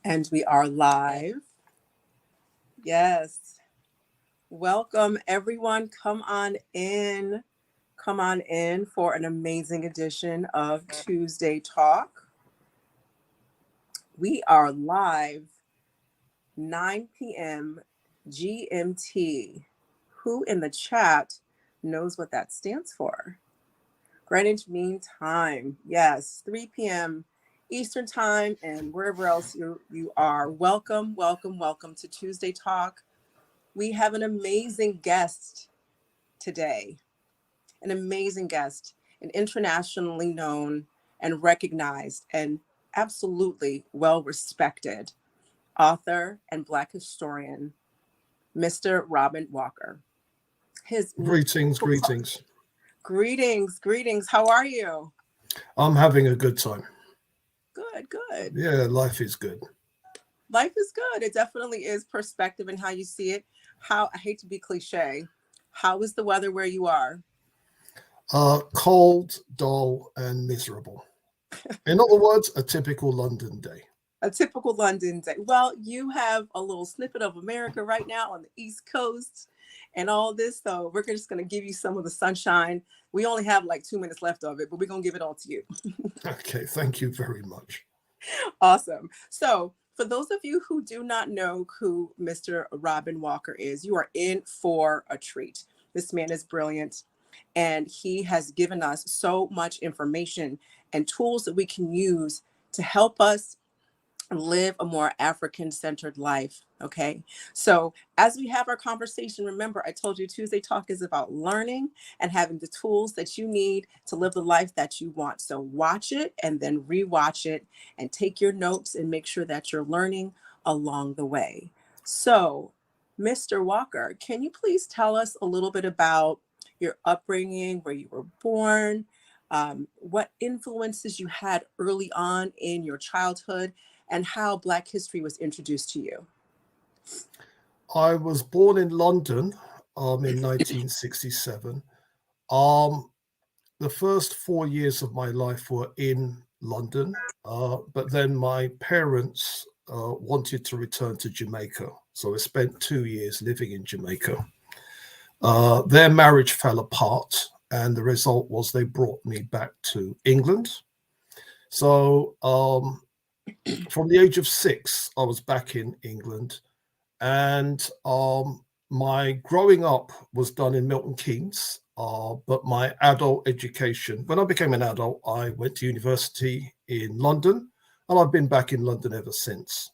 And we are live. Yes. Welcome, everyone. Come on in. Come on in for an amazing edition of Tuesday Talk. We are live 9 p.m. GMT. Who in the chat knows what that stands for? Greenwich Mean Time. Yes, 3 p.m. Eastern Time and wherever else you are. Welcome, welcome, welcome to Tuesday Talk. We have an amazing guest today. An amazing guest, an internationally known and recognized and absolutely well respected author and Black historian, Mr. Robin Walker. His Greetings, greetings. Greetings. How are you? I'm having a good time. Good. Yeah, life is good. Life is good. It definitely is perspective and how you see it. I hate to be cliche. How is the weather where you are? Cold, dull, and miserable. In other words, a typical London day. A typical London day. Well, you have a little snippet of America right now on the East Coast and all this. So we're just going to give you some of the sunshine. We only have like 2 minutes left of it, but we're going to give it all to you. Okay, thank you very much. Awesome. So for those of you who do not know who Mr. Robin Walker is, you are in for a treat. This man is brilliant, and he has given us so much information and tools that we can use to help us live a more African-centered life. Okay. So as we have our conversation, remember, I told you Tuesday Talk is about learning and having the tools that you need to live the life that you want. So watch it and then rewatch it and take your notes and make sure that you're learning along the way. So, Mr. Walker, can you please tell us a little bit about your upbringing, where you were born, what influences you had early on in your childhood, and how Black history was introduced to you? I was born in London in 1967. Um, the first 4 years of my life were in London, but then my parents wanted to return to Jamaica. So I spent 2 years living in Jamaica. Their marriage fell apart, and the result was they brought me back to England. So from the age of 6, I was back in England, and my growing up was done in Milton Keynes. But my adult education, when I became an adult, I went to university in London, and I've been back in London ever since.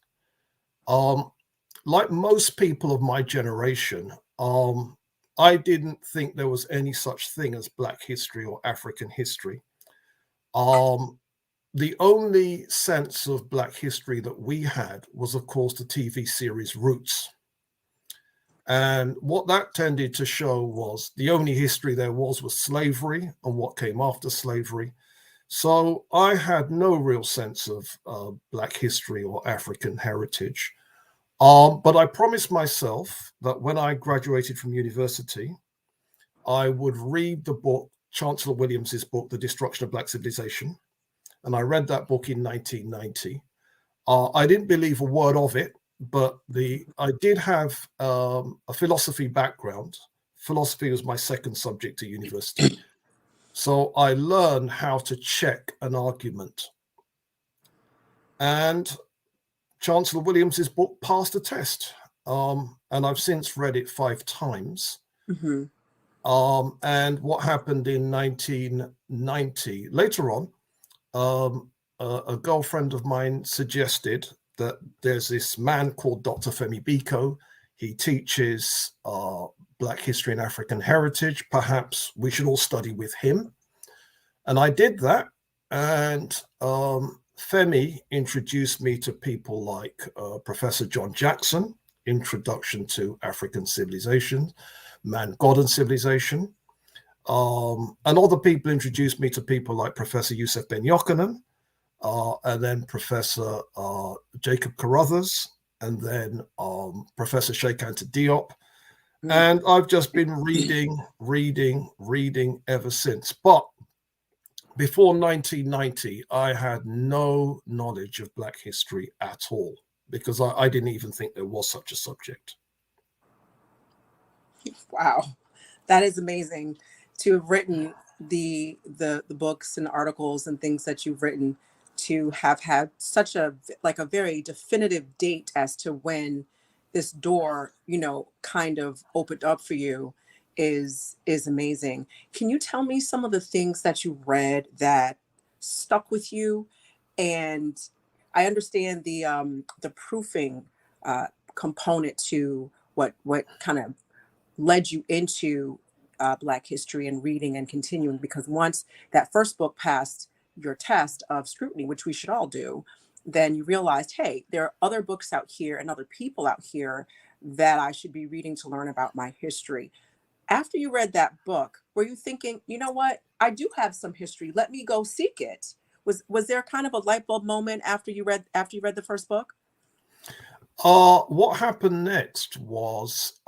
Like most people of my generation, I didn't think there was any such thing as Black history or African history. The only sense of Black history that we had was, of course, the TV series Roots. And what that tended to show was the only history there was slavery and what came after slavery. So I had no real sense of Black history or African heritage. But I promised myself that when I graduated from university, I would read the book, Chancellor Williams's book, The Destruction of Black Civilization. And I read that book in 1990. I didn't believe a word of it, but I did have a philosophy background. Philosophy was my second subject at university. So I learned how to check an argument. And Chancellor Williams's book passed the test. And I've since read it 5 times. Mm-hmm. And what happened in 1990, later on, a girlfriend of mine suggested that there's this man called Dr. Femi Biko. He teaches Black history and African heritage. Perhaps we should all study with him. And I did that. And Femi introduced me to people like Professor John Jackson, Introduction to African Civilization, Man, God and Civilization. And other people introduced me to people like Professor Yusuf Ben Yochanan, and then Professor Jacob Carruthers, and then Professor Sheikh Anta Diop. And I've just been reading ever since. But before 1990, I had no knowledge of Black history at all, because I didn't even think there was such a subject. Wow, that is amazing to have written the books and articles and things that you've written, to have had such a like a very definitive date as to when this door, you know, kind of opened up for you is amazing. Can you tell me some of the things that you read that stuck with you? And I understand the proofing component to what kind of led you into Black history and reading and continuing, because once that first book passed your test of scrutiny, which we should all do, then you realized, hey, there are other books out here and other people out here that I should be reading to learn about my history. After you read that book, were you thinking, you know what, I do have some history, let me go seek it? Was there kind of a light bulb moment after you read the first book? What happened next was,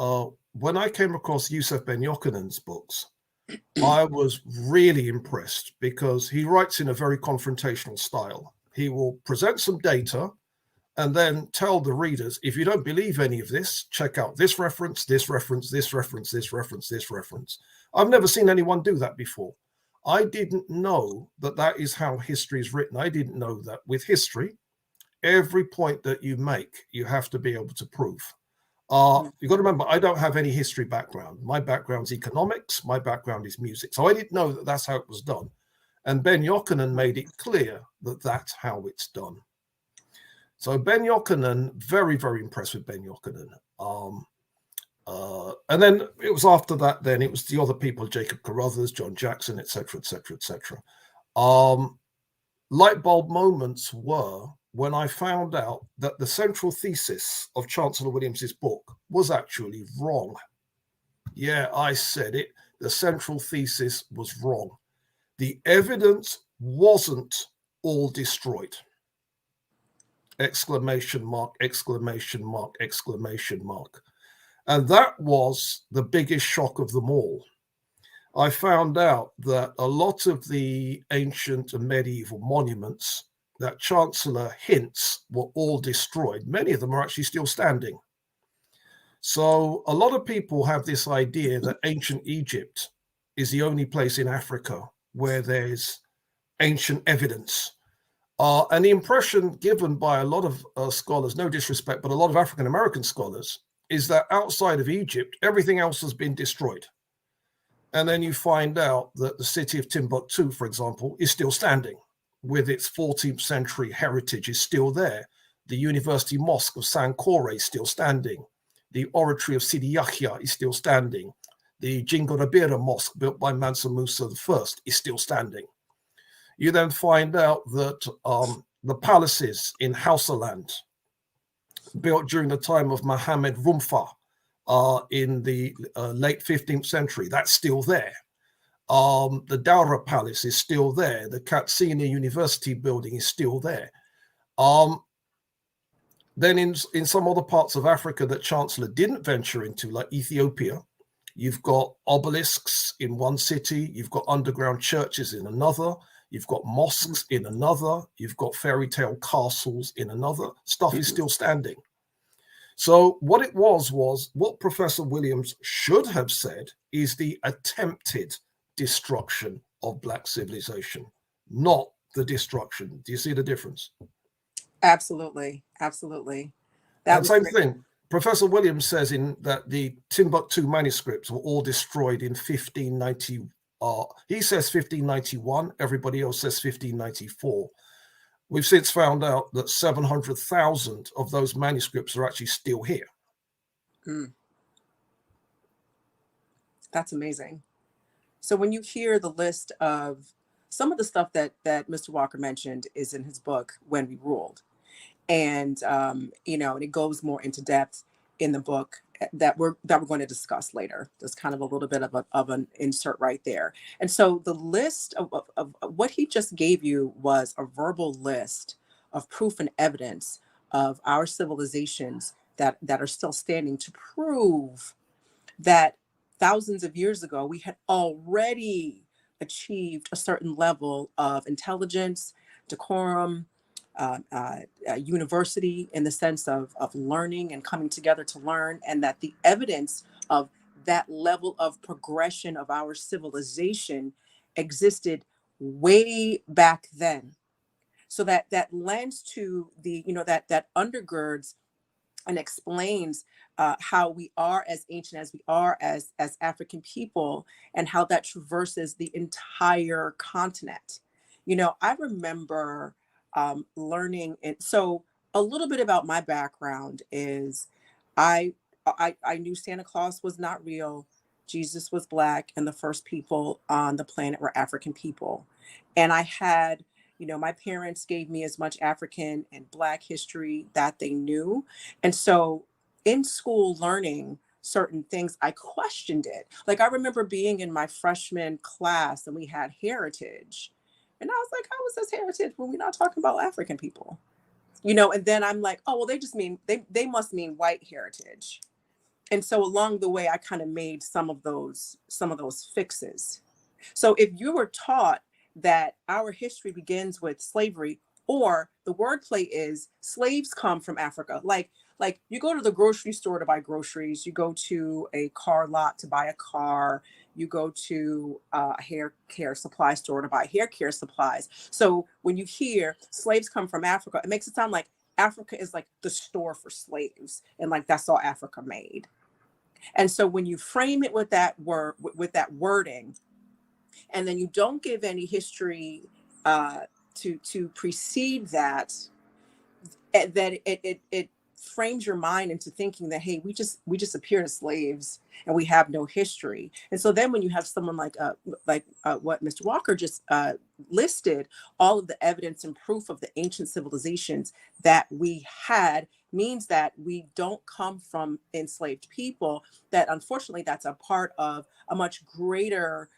when I came across Yusuf Ben Yokanan's books, I was really impressed, because he writes in a very confrontational style. He will present some data and then tell the readers, if you don't believe any of this, check out this reference, this reference, this reference, this reference, this reference. I've never seen anyone do that before. I didn't know that that is how history is written. I didn't know that with history, every point that you make, you have to be able to prove. You've got to remember, I don't have any history background. My background's economics. My background is music. So I didn't know that that's how it was done. And Ben Yokanan made it clear that that's how it's done. So Ben Yokanan, very, very impressed with Ben Yokanan. And then it was after that, then it was the other people, Jacob Carruthers, John Jackson, etc., etc., etc. Light bulb moments were when I found out that the central thesis of Chancellor Williams's book was actually wrong. Yeah, I said it. The central thesis was wrong. The evidence wasn't all destroyed. Exclamation mark, exclamation mark, exclamation mark. And that was the biggest shock of them all. I found out that a lot of the ancient and medieval monuments that Chancellor hints were all destroyed. Many of them are actually still standing. So a lot of people have this idea that ancient Egypt is the only place in Africa where there's ancient evidence. And the impression given by a lot of scholars, no disrespect, but a lot of African American scholars, is that outside of Egypt, everything else has been destroyed. And then you find out that the city of Timbuktu, for example, is still standing, with its 14th century heritage is still there. The University Mosque of Sankore is still standing. The oratory of Sidi Yahya is still standing. The Jingorabira Mosque, built by Mansa Musa I, is still standing. You then find out that the palaces in Hausaland, built during the time of Mohammed Rumfa in the late 15th century, that's still there. The Daura Palace is still there. The Katsina University building is still there. Then in some other parts of Africa that Chancellor didn't venture into, like Ethiopia, you've got obelisks in one city, you've got underground churches in another, you've got mosques in another, you've got fairy tale castles in another. Stuff is still standing. So what it was what Professor Williams should have said is the attempted destruction of Black civilization, not the destruction. Do you see the difference? Absolutely, absolutely. That And was same great. thing. Professor Williams says in that the Timbuktu manuscripts were all destroyed in 1590. He says 1591. Everybody else says 1594. We've since found out that 700,000 of those manuscripts are actually still here. That's amazing. So when you hear the list of some of the stuff that Mr. Walker mentioned is in his book, When We Ruled. And you know, and it goes more into depth in the book that we're going to discuss later. There's kind of a little bit of an insert right there. And so the list of what he just gave you was a verbal list of proof and evidence of our civilizations that are still standing, to prove that thousands of years ago we had already achieved a certain level of intelligence, decorum, university in the sense of learning and coming together to learn, and that the evidence of that level of progression of our civilization existed way back then. So that lends to the, that undergirds and explains how we are as ancient as we are as African people, and how that traverses the entire continent. I remember learning it. So a little bit about my background is I, I knew Santa Claus was not real. Jesus was black, and the first people on the planet were African people. And I had, my parents gave me as much African and black history that they knew. And so in school learning certain things, I questioned it. Like I remember being in my freshman class and we had heritage. And I was like, how is this heritage when we're not talking about African people? And then I'm like, oh, well, they just mean they must mean white heritage. And so along the way, I kind of made some of those fixes. So if you were taught that our history begins with slavery, or the wordplay is slaves come from Africa, like you go to the grocery store to buy groceries, you go to a car lot to buy a car, you go to a hair care supply store to buy hair care supplies. So when you hear slaves come from Africa, it makes it sound like Africa is like the store for slaves, and like that's all Africa made. And so when you frame it with that word, with that wording, and then you don't give any history uh, to precede that, that it frames your mind into thinking that, hey, we just appear as slaves and we have no history. And so then when you have someone like what Mr. Walker just listed, all of the evidence and proof of the ancient civilizations that we had, means that we don't come from enslaved people, that unfortunately that's a part of a much greater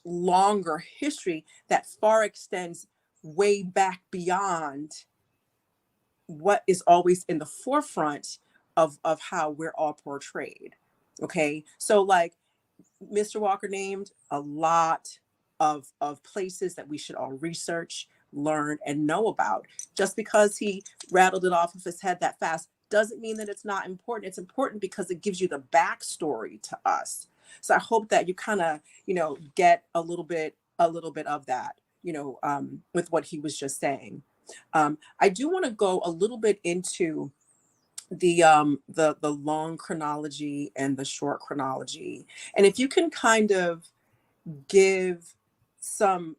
longer history that far extends way back beyond what is always in the forefront of how we're all portrayed. Okay, so like Mr. Walker named a lot of places that we should all research, learn, and know about. Just because he rattled it off of his head that fast doesn't mean that it's not important. It's important because it gives you the backstory to us. So I hope that you kind of, get a little bit of that, with what he was just saying. I do want to go a little bit into the long chronology and the short chronology, and if you can kind of give some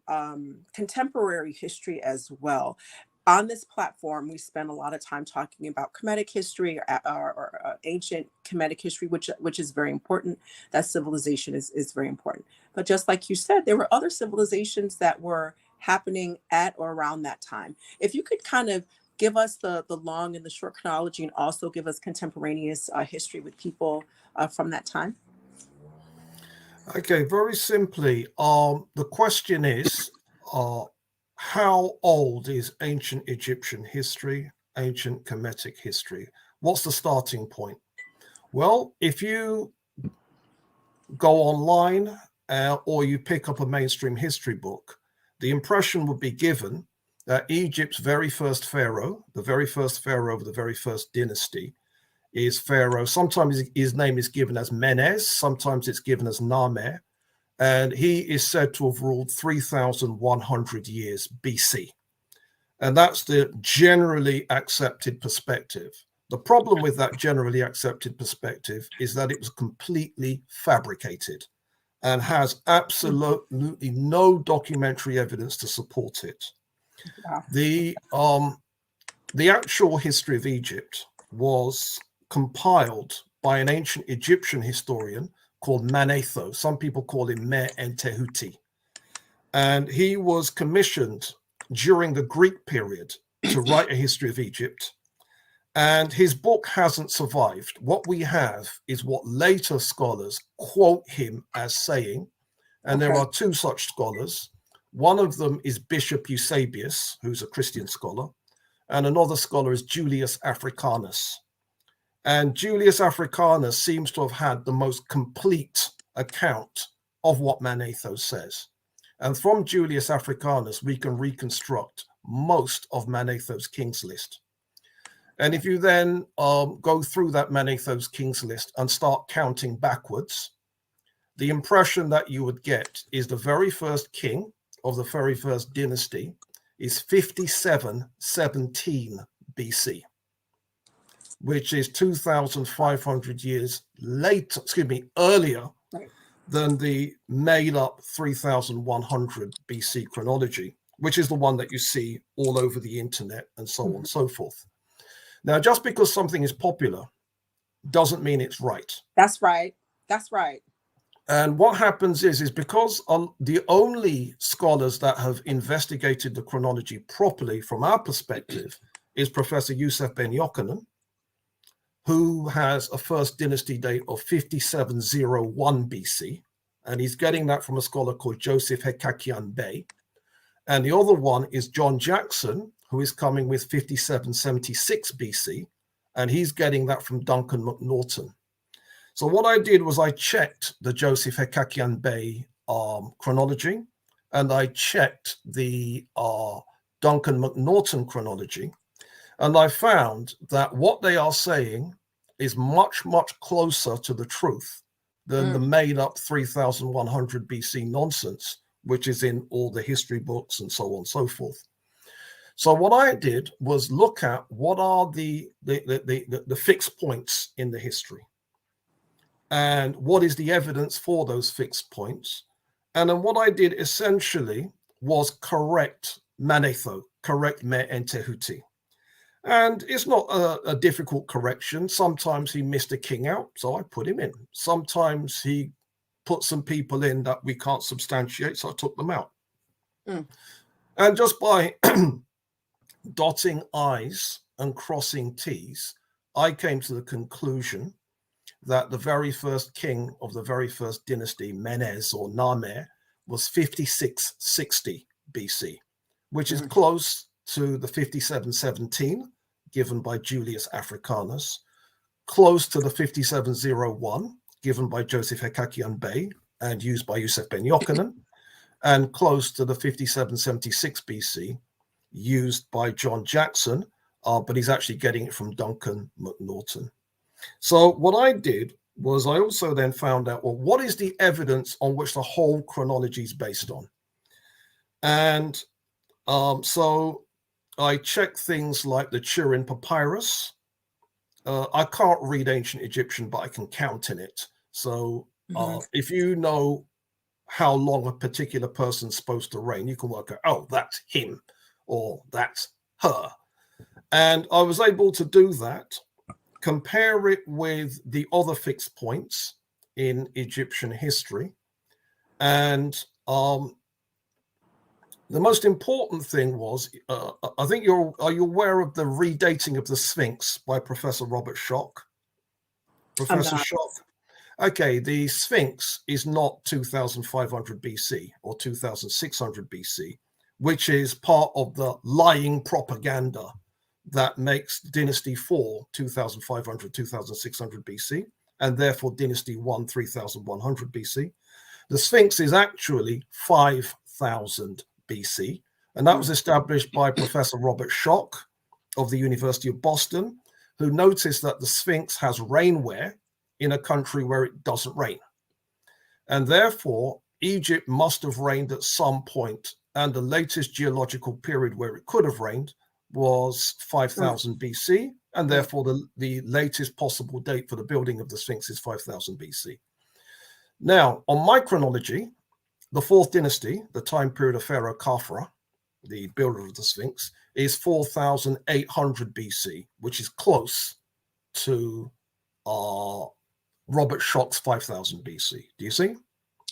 contemporary history as well. On this platform, we spend a lot of time talking about Kemetic history, or ancient Kemetic history, which is very important. That civilization is very important. But just like you said, there were other civilizations that were happening at or around that time. If you could kind of give us the long and the short chronology, and also give us contemporaneous history with people from that time. Okay, very simply, the question is, how old is ancient Egyptian history, ancient Kemetic history? What's the starting point? Well, if you go online or you pick up a mainstream history book, the impression would be given that Egypt's very first pharaoh, the very first pharaoh of the very first dynasty, is Pharaoh. Sometimes his name is given as Menes, sometimes it's given as Name, and he is said to have ruled 3,100 years BC. And that's the generally accepted perspective. The problem with that generally accepted perspective is that it was completely fabricated and has absolutely no documentary evidence to support it. Wow. The actual history of Egypt was compiled by an ancient Egyptian historian called Manetho. Some people call him Me-Entehuti. And he was commissioned during the Greek period to write a history of Egypt. And his book hasn't survived. What we have is what later scholars quote him as saying. And there Okay. are two such scholars. One of them is Bishop Eusebius, who's a Christian scholar, and another scholar is Julius Africanus. And Julius Africanus seems to have had the most complete account of what Manetho says. And from Julius Africanus, we can reconstruct most of Manetho's king's list. And if you then go through that Manetho's king's list and start counting backwards, the impression that you would get is the very first king of the very first dynasty is 5717 BC, which is 2,500 years later, earlier than the made up 3100 BC chronology, which is the one that you see all over the internet and so on and so forth. Now, just because something is popular doesn't mean it's right. That's right. That's right. And what happens is because the only scholars that have investigated the chronology properly from our perspective is Professor Yusuf Ben Yochanan, who has a first dynasty date of 5701 BC, and he's getting that from a scholar called Joseph Hekakian Bey. And the other one is John Jackson, who is coming with 5776 BC, and he's getting that from Duncan McNaughton. So what I did was I checked the Joseph Hekakian Bey chronology, and I checked the Duncan McNaughton chronology, and I found that what they are saying is much, much closer to the truth than the made-up 3100 BC nonsense, which is in all the history books and so on and so forth. So what I did was look at what are the fixed points in the history, and what is the evidence for those fixed points. And then what I did essentially was correct Manetho, correct Me Entehuti. And it's not a difficult correction. Sometimes he missed a king out, so I put him in. Sometimes he put some people in that we can't substantiate, so I took them out. And just by dotting I's and crossing T's, I came to the conclusion that the very first king of the very first dynasty, Menes or Name, was 5660 BC, which is close to the 5717 given by Julius Africanus, close to the 5701 given by Joseph Hekakian Bey and used by Yusuf Ben Yochanan, and close to the 5776 BC used by John Jackson, but he's actually getting it from Duncan McNaughton. So what I did was I also then found out, well, what is the evidence on which the whole chronology is based on? And so I checked things like the Turin Papyrus. I can't read ancient Egyptian, but I can count in it. So if you know how long a particular person's supposed to reign, you can work out, oh, that's him or that's her. And I was able to do that, compare it with the other fixed points in Egyptian history. And the most important thing was, I think are you aware of the redating of the Sphinx by Professor Robert Schoch? Professor Schoch. Okay, the Sphinx is not 2500 BC or 2600 BC, which is part of the lying propaganda that makes Dynasty 4 2500, 2600 BC, and therefore Dynasty 1 3100 BC. The Sphinx is actually 5000 BC, and that was established by Professor Robert Schoch of the University of Boston, who noticed that the Sphinx has rainwear in a country where it doesn't rain. And therefore, Egypt must have rained at some point, and the latest geological period where it could have rained was 5000 BC, and therefore the latest possible date for the building of the Sphinx is 5000 BC. Now, on my chronology, the fourth dynasty, the time period of Pharaoh Khafra, the builder of the Sphinx, is 4800 BC, which is close to Robert Schoch's 5000 BC. Do you see?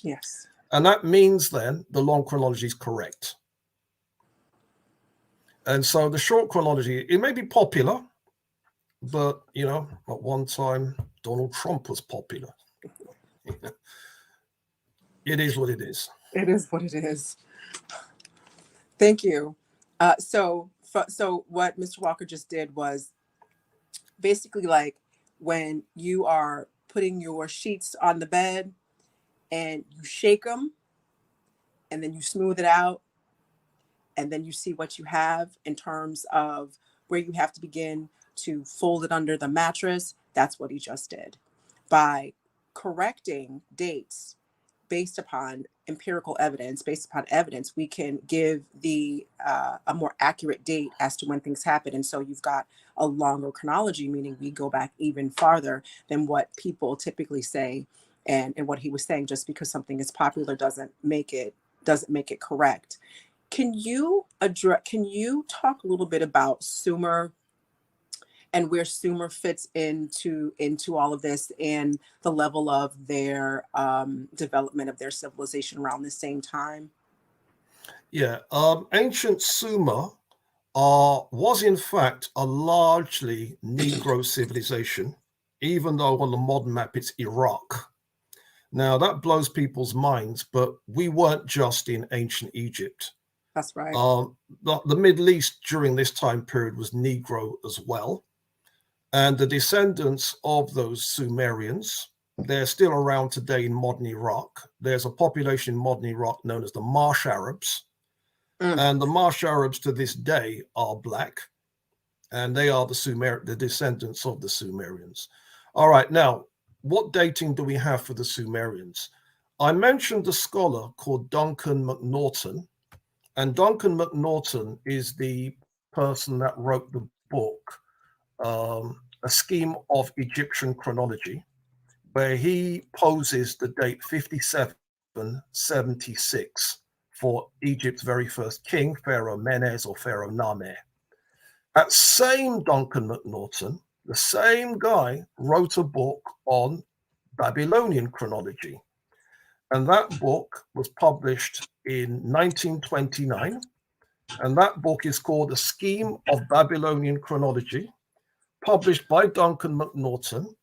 Yes. And that means then the long chronology is correct. And so the short chronology, it may be popular, but, you know, at one time, Donald Trump was popular. It is what it is. It is what it is. Thank you. So what Mr. Walker just did was basically like when you are putting your sheets on the bed and you shake them, and then you smooth it out, and then you see what you have in terms of where you have to begin to fold it under the mattress. That's what he just did. By correcting dates based upon empirical evidence, based upon evidence, we can give the a more accurate date as to when things happen. And so you've got a longer chronology, meaning we go back even farther than what people typically say. And what he was saying, just because something is popular doesn't make it correct. Can you talk a little bit about Sumer and where Sumer fits into all of this and the level of their development of their civilization around the same time? Yeah, ancient Sumer was in fact a largely Negro civilization, even though on the modern map it's Iraq. Now that blows people's minds, but we weren't just in ancient Egypt. That's right. The Middle East during this time period was Negro as well. And the descendants of those Sumerians, they're still around today in modern Iraq. There's a population in modern Iraq known as the Marsh Arabs. Mm. And the Marsh Arabs to this day are black. And they are the descendants of the Sumerians. All right, now, what dating do we have for the Sumerians? I mentioned a scholar called Duncan McNaughton. And Duncan McNaughton is the person that wrote the book, A Scheme of Egyptian Chronology, where he poses the date 5776 for Egypt's very first king, Pharaoh Menes or Pharaoh Name. That same Duncan McNaughton, the same guy, wrote a book on Babylonian chronology. And that book was published in 1929. And that book is called A Scheme of Babylonian Chronology, published by Duncan McNaughton.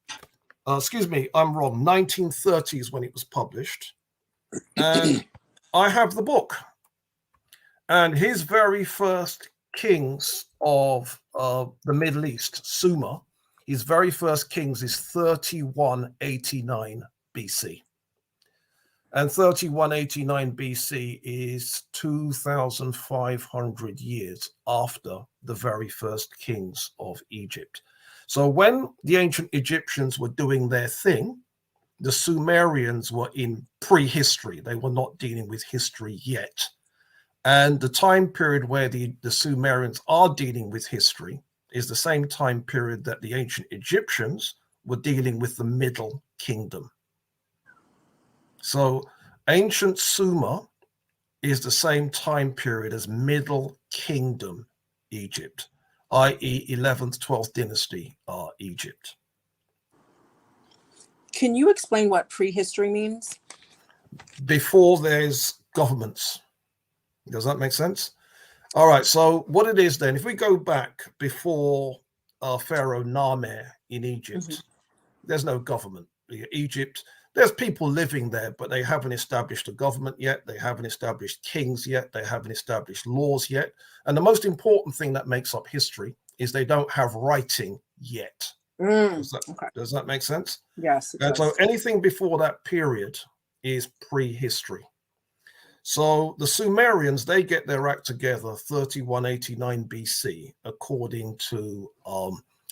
Excuse me, I'm wrong. 1930s when it was published. And I have the book. And his very first kings of the Middle East, Sumer, his very first kings is 3189 BC. And 3189 BC is 2,500 years after the very first kings of Egypt. So when the ancient Egyptians were doing their thing, the Sumerians were in prehistory. They were not dealing with history yet. And the time period where the Sumerians are dealing with history is the same time period that the ancient Egyptians were dealing with the Middle Kingdom. So ancient Sumer is the same time period as Middle Kingdom Egypt, i.e. 11th, 12th dynasty Egypt. Can you explain what prehistory means? Before there's governments. Does that make sense? All right, so what it is then, if we go back before Pharaoh Name in Egypt, there's no government. Egypt, there's people living there, but they haven't established a government yet. They haven't established kings yet. They haven't established laws yet. And the most important thing that makes up history is they don't have writing yet. Does that make sense? Yes. And so anything before that period is prehistory. So the Sumerians, they get their act together 3189 BC, according to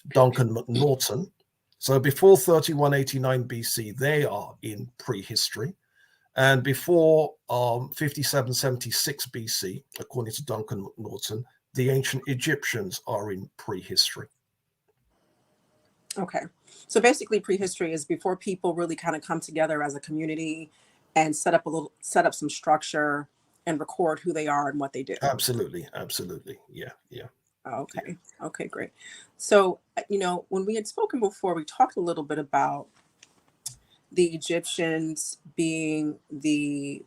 Duncan McNaughton. So before 3189 BC, they are in prehistory. And before 5776 BC, according to Duncan McNaughton, the ancient Egyptians are in prehistory. Okay. So basically prehistory is before people really kind of come together as a community and set up some structure and record who they are and what they do. Absolutely. Yeah. Okay. Yeah. Okay, great. So, when we had spoken before, we talked a little bit about the Egyptians being the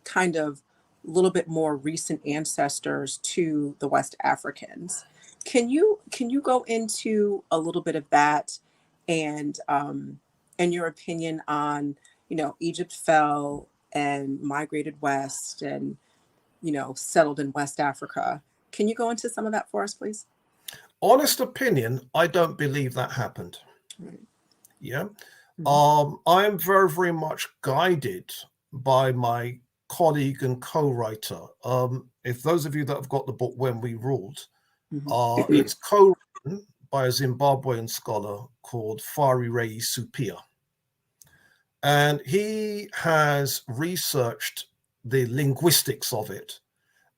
kind of little bit more recent ancestors to the West Africans. Can you go into a little bit of that and your opinion on, Egypt fell and migrated west and, settled in West Africa. Can you go into some of that for us, please? Honest opinion, I don't believe that happened. Right. Yeah. I am very, very much guided by my colleague and co-writer. If those of you that have got the book When We Ruled, it's co-written by a Zimbabwean scholar called Farirei Supia. And he has researched the linguistics of it.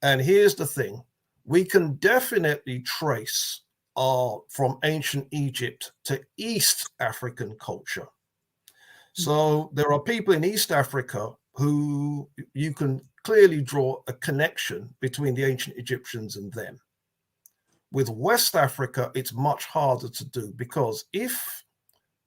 And here's the thing. We can definitely trace from ancient Egypt to East African culture. So there are people in East Africa who you can clearly draw a connection between the ancient Egyptians and them. With West Africa, it's much harder to do, because if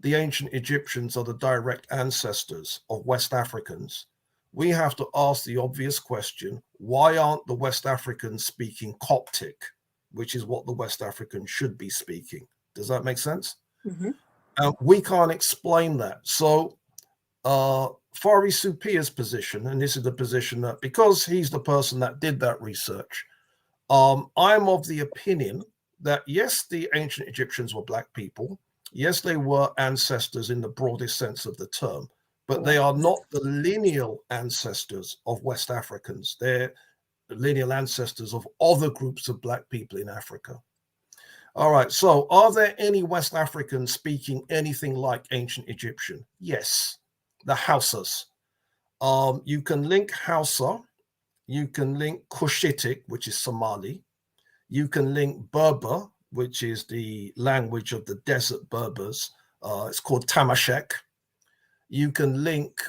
the ancient Egyptians are the direct ancestors of West Africans, we have to ask the obvious question, why aren't the West Africans speaking Coptic, which is what the West Africans should be speaking? Does that make sense? We can't explain that. So Fari Supia's position, and this is the position that, because he's the person that did that research, I'm of the opinion that yes, the ancient Egyptians were Black people. Yes, they were ancestors in the broadest sense of the term, but they are not the lineal ancestors of West Africans. They're lineal ancestors of other groups of Black people in Africa. All right, so are there any West Africans speaking anything like ancient Egyptian? Yes, the Hausas. You can link Hausa, you can link Cushitic, which is Somali, you can link Berber, which is the language of the desert Berbers. It's called Tamashek. You can link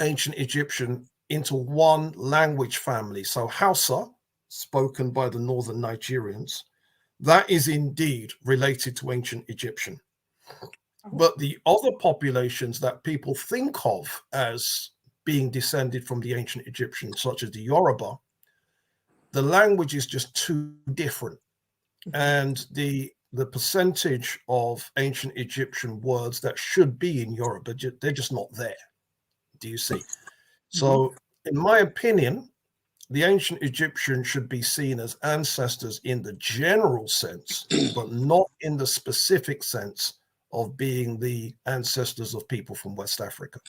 ancient Egyptian into one language family. So Hausa, spoken by the northern Nigerians, that is indeed related to ancient Egyptian. But the other populations that people think of as being descended from the ancient Egyptians, such as the Yoruba, the language is just too different. And the percentage of ancient Egyptian words that should be in Yoruba, they're just not there. Do you see? So in my opinion, the ancient Egyptians should be seen as ancestors in the general sense, but not in the specific sense of being the ancestors of people from West Africa.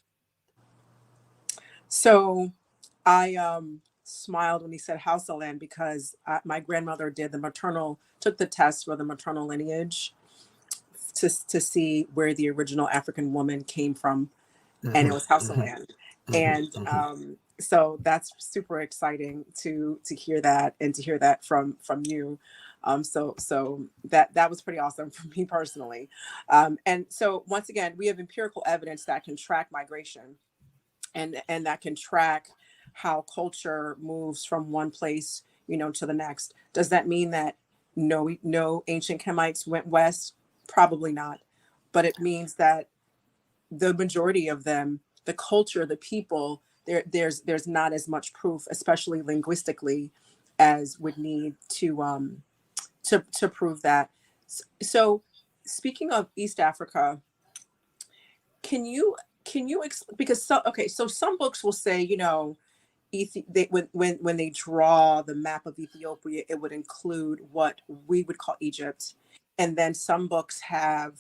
So I smiled when he said Hausa land, because my grandmother took the test for the maternal lineage to see where the original African woman came from, and it was Hausa land. And so that's super exciting to hear that, and to hear that from you. So that was pretty awesome for me personally. And so once again, we have empirical evidence that can track migration, and that can track how culture moves from one place, to the next. Does that mean that no ancient Kemites went west? Probably not. But it means that the majority of them, the culture, the people, there's not as much proof, especially linguistically, as would need to prove that. So speaking of East Africa, can you because so some books will say, when they draw the map of Ethiopia, it would include what we would call Egypt, and then some books have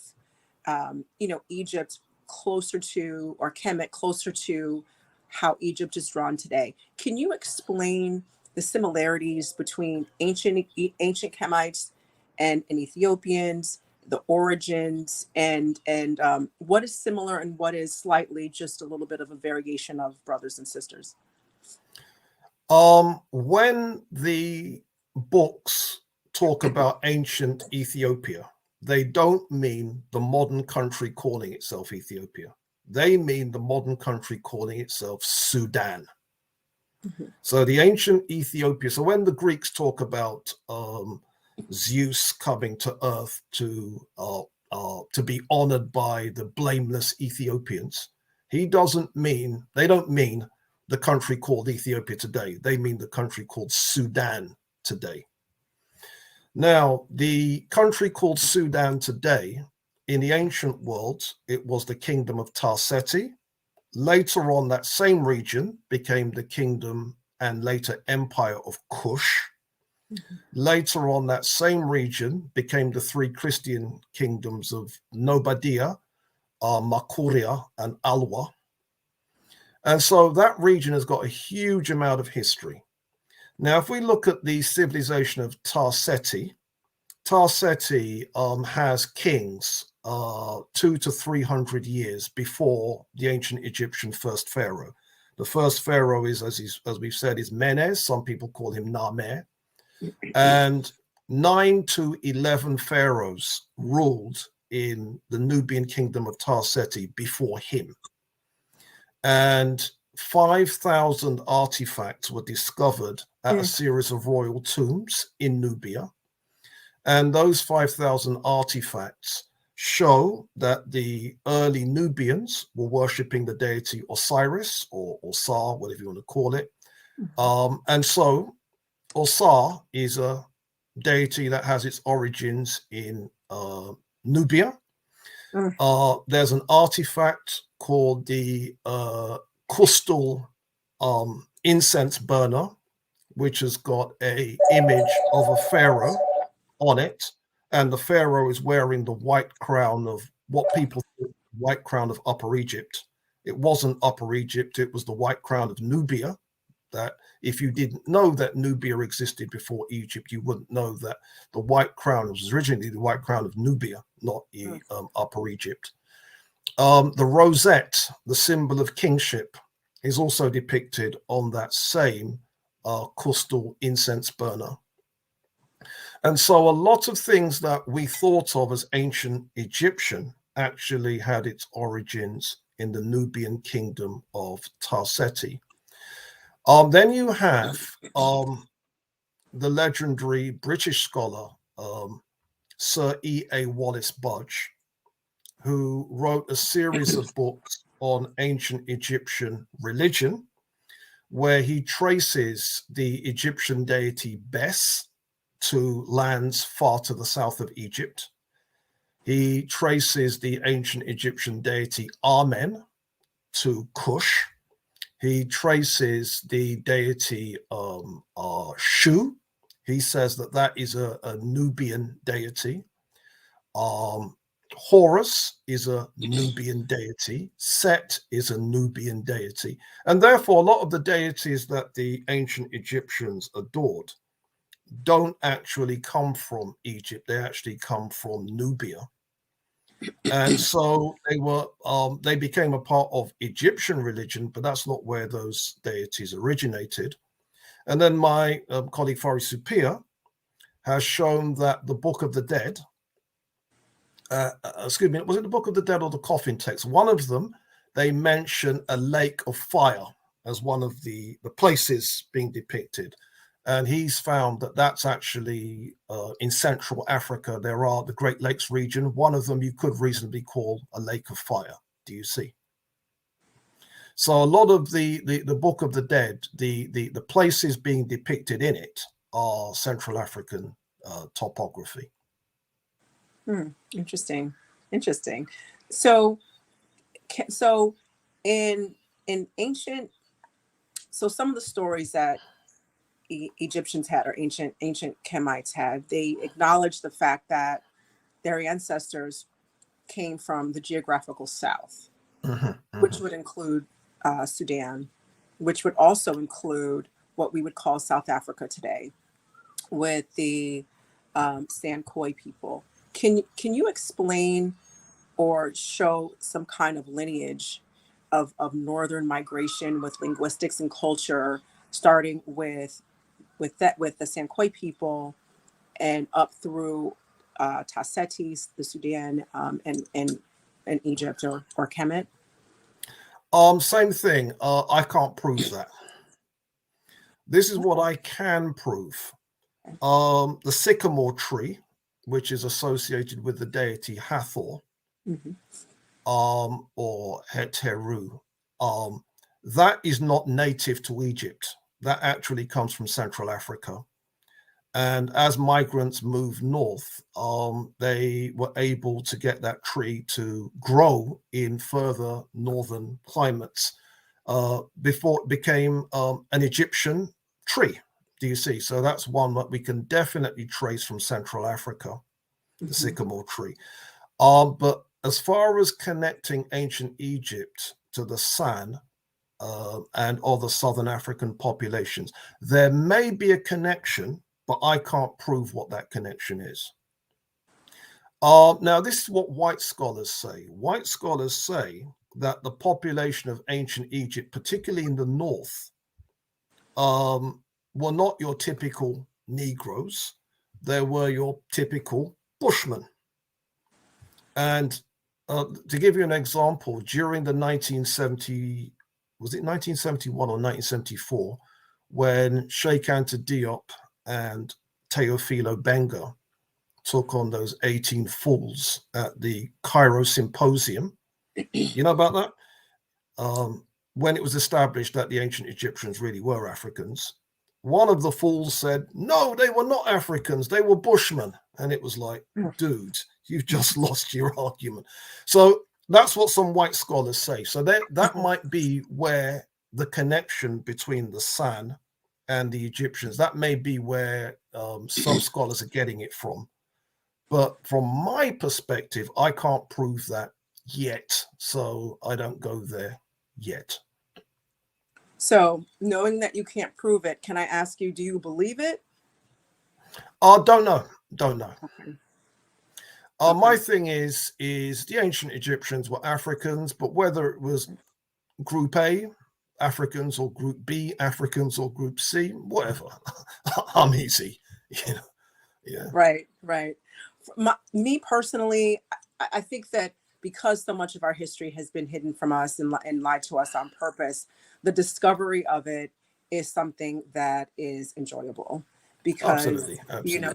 Egypt closer to, or Kemet closer to how Egypt is drawn today. Can you explain the similarities between ancient Kemites and Ethiopians, the origins, and what is similar and what is slightly just a little bit of a variation of brothers and sisters? When the books talk about ancient Ethiopia, they don't mean the modern country calling itself Ethiopia. They mean the modern country calling itself Sudan. So the ancient Ethiopia. So when the Greeks talk about Zeus coming to earth to be honored by the blameless Ethiopians, they don't mean the country called Ethiopia today. They mean the country called Sudan today. Now, the country called Sudan today, in the ancient world, it was the kingdom of Tarseti. Later on, that same region became the kingdom and later empire of Kush. Later on, that same region became the three Christian kingdoms of Nobadia, Makuria, and Alwa. And so that region has got a huge amount of history. Now, if we look at the civilization of Tarseti, Tarseti has kings 200 to 300 years before the ancient Egyptian first pharaoh. The first pharaoh is, as we've said, is Menes. Some people call him Name. And 9 to 11 pharaohs ruled in the Nubian kingdom of Tarseti before him. And 5,000 artifacts were discovered at a series of royal tombs in Nubia. And those 5,000 artifacts show that the early Nubians were worshipping the deity Osiris or Osar, whatever you want to call it. And so Osar is a deity that has its origins in Nubia. There's an artifact called the crystal incense burner, which has got an image of a pharaoh on it, and the pharaoh is wearing the white crown of what people call the white crown of Upper Egypt. It wasn't Upper Egypt, it was the white crown of Nubia. That if you didn't know that Nubia existed before Egypt, you wouldn't know that the white crown was originally the white crown of Nubia, not Upper Egypt. The rosette, the symbol of kingship, is also depicted on that same crystal incense burner. And so a lot of things that we thought of as ancient Egyptian actually had its origins in the Nubian kingdom of Tarseti. Then you have the legendary British scholar, Sir E.A. Wallace Budge, who wrote a series of books on ancient Egyptian religion, where he traces the Egyptian deity Bes to lands far to the south of Egypt. He traces the ancient Egyptian deity Amen to Kush. He traces the deity Shu. He says that that is a Nubian deity. Horus is a Nubian deity. Set is a Nubian deity. And therefore, a lot of the deities that the ancient Egyptians adored don't actually come from Egypt. They actually come from Nubia. And so they became a part of Egyptian religion, but that's not where those deities originated. And then my colleague Faris Supia has shown that the Book of the Dead, excuse me, was it the Book of the Dead or the coffin text? One of them, they mention a lake of fire as one of the places being depicted. And he's found that that's actually in Central Africa. There are the Great Lakes region. One of them you could reasonably call a lake of fire. Do you see? So a lot of the Book of the Dead, the places being depicted in it are Central African topography. Interesting. So in ancient, so some of the stories that Egyptians had, or ancient Kemites had, they acknowledged the fact that their ancestors came from the geographical south, which would include Sudan, which would also include what we would call South Africa today, with the Songhai people. Can you explain or show some kind of lineage of northern migration with linguistics and culture, starting with the Songhai people and up through Tarseti, the Sudan, and Egypt or Kemet? Same thing. I can't prove that. This is what I can prove. The sycamore tree, which is associated with the deity Hathor, or Heteru, that is not native to Egypt. That actually comes from Central Africa. And as migrants moved north, they were able to get that tree to grow in further northern climates before it became an Egyptian tree. Do you see? So that's one that we can definitely trace from Central Africa, the sycamore tree. But as far as connecting ancient Egypt to the San and other Southern African populations, there may be a connection, but I can't prove what that connection is. Now, this is what white scholars say. White scholars say that the population of ancient Egypt, particularly in the north, were not your typical Negroes. They were your typical Bushmen. And to give you an example, during the 1970, was it 1971 or 1974, when Sheikh Anta Diop and Teofilo Benga took on those 18 fools at the Cairo Symposium. You know about that? When it was established that the ancient Egyptians really were Africans, one of the fools said, no, they were not Africans, they were Bushmen. And it was like, dude, you've just lost your argument. So that's what some white scholars say. So that might be where the connection between the San and the Egyptians, that may be where some scholars are getting it from. But from my perspective, I can't prove that yet. So I don't go there yet. So, knowing that you can't prove it, can I ask you, do you believe it? Don't know. Okay. My thing is the ancient Egyptians were Africans, but whether it was Group A Africans or Group B Africans or Group C, whatever, I'm easy. You know? Yeah. Right. Me personally, I think that because so much of our history has been hidden from us and lied to us on purpose, the discovery of it is something that is enjoyable because, Absolutely.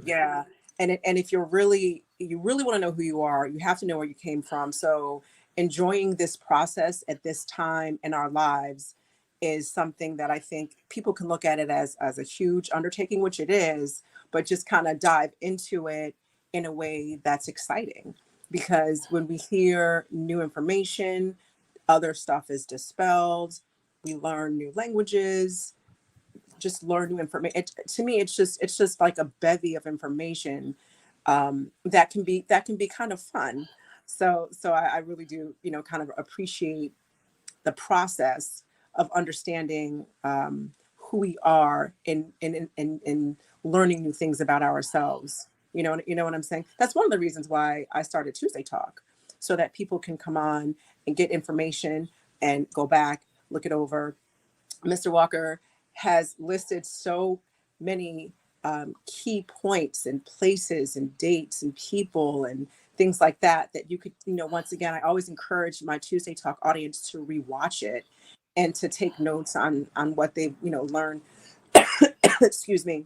yeah. And if you really want to know who you are, you have to know where you came from. So enjoying this process at this time in our lives is something that I think people can look at it as a huge undertaking, which it is, but just kind of dive into it in a way that's exciting. Because when we hear new information, other stuff is dispelled. We learn new languages, just learn new information. To me, it's just like a bevy of information that can be kind of fun. So I really do, kind of appreciate the process of understanding who we are in learning new things about ourselves. You know what I'm saying? That's one of the reasons why I started Tuesday Talk, so that people can come on and get information and go back, look it over. Mr. Walker has listed so many key points and places and dates and people and things like that you could, once again, I always encourage my Tuesday Talk audience to rewatch it and to take notes on what they've, learned, excuse me,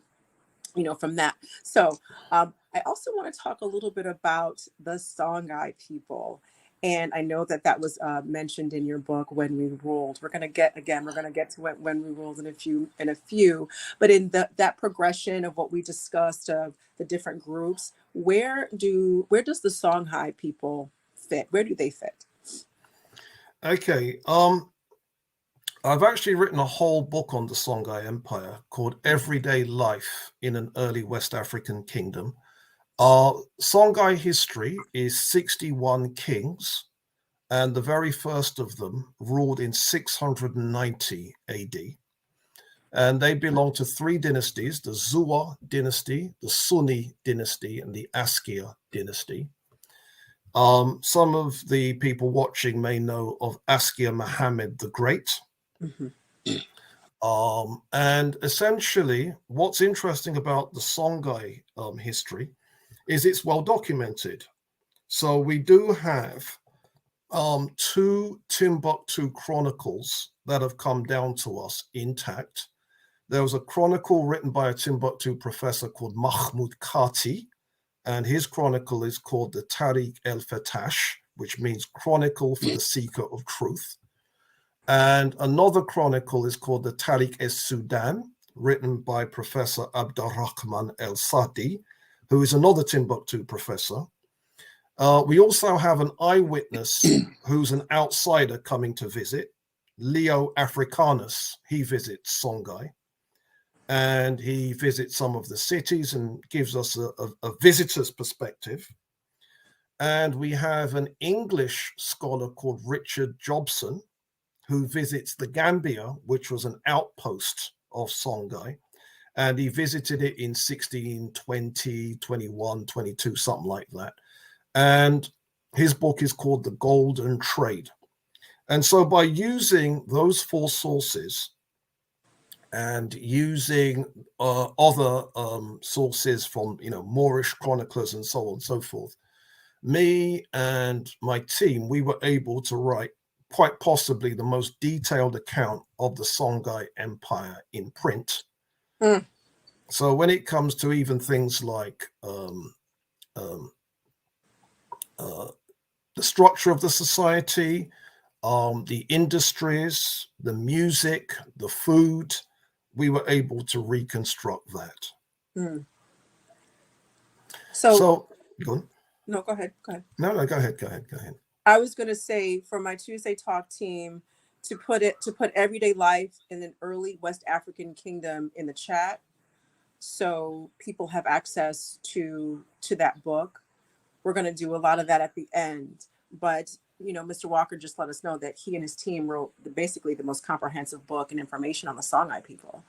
from that. So I also want to talk a little bit about the Songhai people. And I know that was mentioned in your book, When We Ruled. We're going to get to When We Ruled in a few, but in that progression of what we discussed of the different groups, where does the Songhai people fit? Where do they fit? Okay. I've actually written a whole book on the Songhai Empire called Everyday Life in an Early West African Kingdom. Songhai history is 61 kings, and the very first of them ruled in 690 AD. And they belong to three dynasties, the Zua dynasty, the Sunni dynasty, and the Askir dynasty. Some of the people watching may know of Askir Muhammad the Great. Mm-hmm. And essentially, what's interesting about the Songhai history is it's well documented. So we do have two Timbuktu chronicles that have come down to us intact. There was a chronicle written by a Timbuktu professor called Mahmoud Kati, and his chronicle is called the Tariq el-Fatash, which means Chronicle for the Seeker of Truth. And another chronicle is called the Tariq es-Sudan, written by Professor Abdurrahman el-Sadi, who is another Timbuktu professor. We also have an eyewitness who's an outsider coming to visit, Leo Africanus. He visits Songhai, and he visits some of the cities and gives us a visitor's perspective. And we have an English scholar called Richard Jobson, who visits the Gambia, which was an outpost of Songhai. And he visited it in 1620, 21, 22, something like that. And his book is called The Golden Trade. And so by using those four sources and using other sources from, Moorish chroniclers and so on and so forth, me and my team, we were able to write quite possibly the most detailed account of the Songhai Empire in print. So when it comes to even things like the structure of the society, the industries, the music, the food, we were able to reconstruct that. So go on. No, go ahead. No, go ahead. I was going to say for my Tuesday Talk team to put everyday life in an early West African kingdom in the chat, so people have access to that book. We're going to do a lot of that at the end, but Mr. Walker just let us know that he and his team wrote basically the most comprehensive book and information on the Songhai people.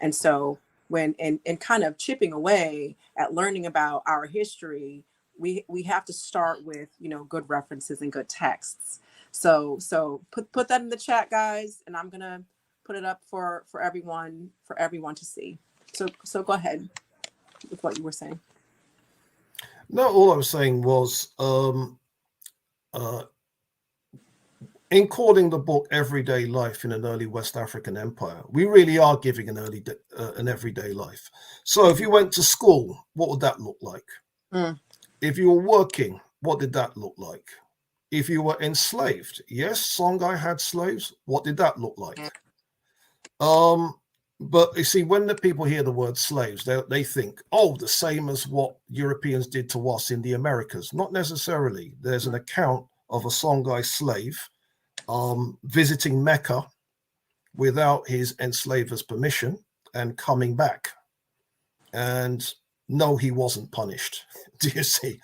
And so when and kind of chipping away at learning about our history, we have to start with good references and good texts. So put that in the chat, guys, and I'm gonna put it up for everyone to see. So go ahead with what you were saying. No, all I was saying was in calling the book Everyday Life in an Early West African Empire, we really are giving an everyday life. So if you went to school, what would that look like? If you were working, what did that look like? If you were enslaved, yes, Songhai had slaves. What did that look like? But you see, when the people hear the word slaves, they think, oh, the same as what Europeans did to us in the Americas. Not necessarily. There's an account of a Songhai slave visiting Mecca without his enslaver's permission and coming back. And no, he wasn't punished. Do you see?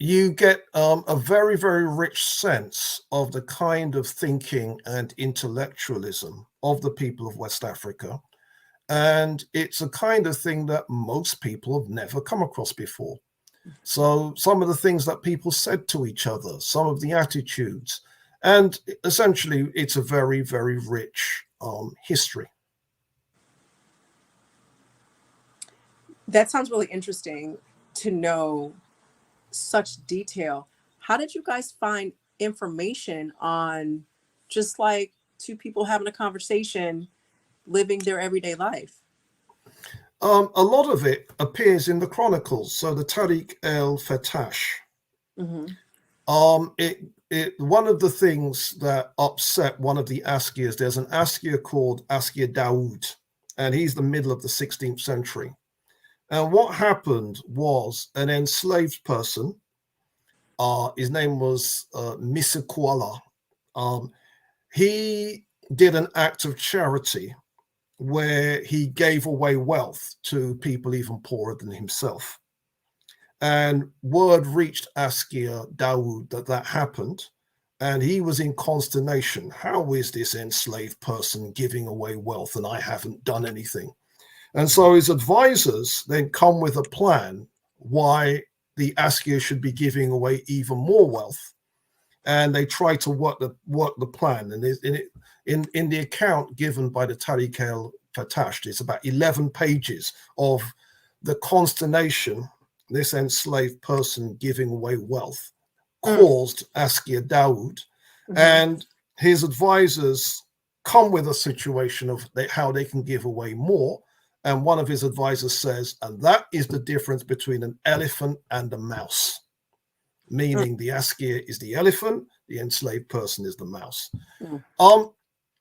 You get a very, very rich sense of the kind of thinking and intellectualism of the people of West Africa. And it's a kind of thing that most people have never come across before. So some of the things that people said to each other, some of the attitudes, and essentially it's a very, very rich history. That sounds really interesting to know such detail. How did you guys find information on just like two people having a conversation, living their everyday life? A lot of it appears in the Chronicles. So the Tariq el-Fatash. One of the things that upset one of the Askias, there's an Askia called Askia Dawood, and he's the middle of the 16th century. And what happened was an enslaved person, his name was Misikwala, he did an act of charity where he gave away wealth to people even poorer than himself. And word reached Askia Dawood that happened, and he was in consternation. How is this enslaved person giving away wealth and I haven't done anything? And so his advisors then come with a plan why the Askia should be giving away even more wealth. And they try to work the plan. And in the account given by the Tariq el-Fatash, it's about 11 pages of the consternation this enslaved person giving away wealth caused Askia Dawood. And his advisors come with a situation of how they can give away more. And one of his advisors says, and that is the difference between an elephant and a mouse, meaning the Askia is the elephant, the enslaved person is the mouse.